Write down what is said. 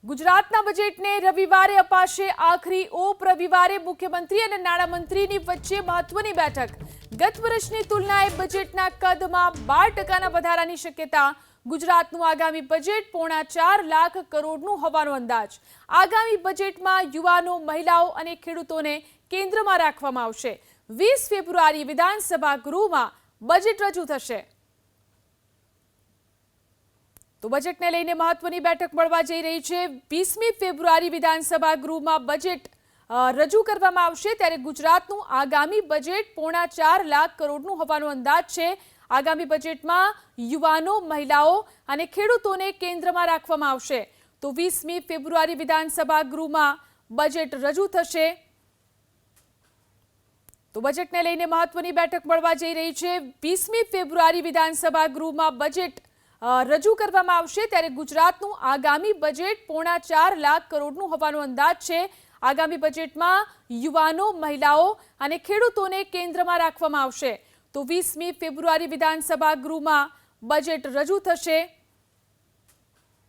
ગુજરાતના બજેટને રવિવારે અપાશે આખરી ઓપ। રવિવારે મુખ્યમંત્રી અને નાણામંત્રીની વચ્ચે મહત્વની બેઠક। ગત વર્ષની તુલનાએ બજેટના કદમાં 12% વધારાની શક્યતા। ગુજરાતનું આગામી બજેટ પોણા 4 લાખ કરોડનું હોવાનો અંદાજ। આગામી બજેટમાં યુવાનો, મહિલાઓ અને ખેડૂતોને કેન્દ્રમાં રાખવામાં આવશે। 20 ફેબ્રુઆરી વિધાનસભા ગૃહમાં બજેટ રજૂ થશે। તો બજેટને લઈને મહત્વની બેઠક મળવા જઈ રહી છે। 20મી ફેબ્રુઆરી વિધાનસભા ગૃહમાં બજેટ રજૂ કરવામાં આવશે, ત્યારે ગુજરાતનું આગામી બજેટ પોણા 4 લાખ કરોડનું હોવાનો અંદાજ છે। આગામી બજેટમાં યુવાનો, મહિલાઓ અને ખેડૂતોને કેન્દ્રમાં રાખવામાં આવશે। તો 20મી ફેબ્રુઆરી વિધાનસભા ગૃહમાં બજેટ રજૂ થશે। તો બજેટને લઈને મહત્વની બેઠક મળવા જઈ રહી છે। 20મી ફેબ્રુઆરી વિધાનસભા ગૃહમાં બજેટ રજૂ કરવામાં આવશે, ત્યારે ગુજરાતનું આગામી બજેટ પોણા 4 લાખ કરોડનું હોવાનો અંદાજ છે। આગામી બજેટમાં યુવાનો, મહિલાઓ અને ખેડૂતોને કેન્દ્રમાં રાખવામાં આવશે। તો 20મી ફેબ્રુઆરી વિધાનસભા ગૃહમાં બજેટ રજૂ થશે।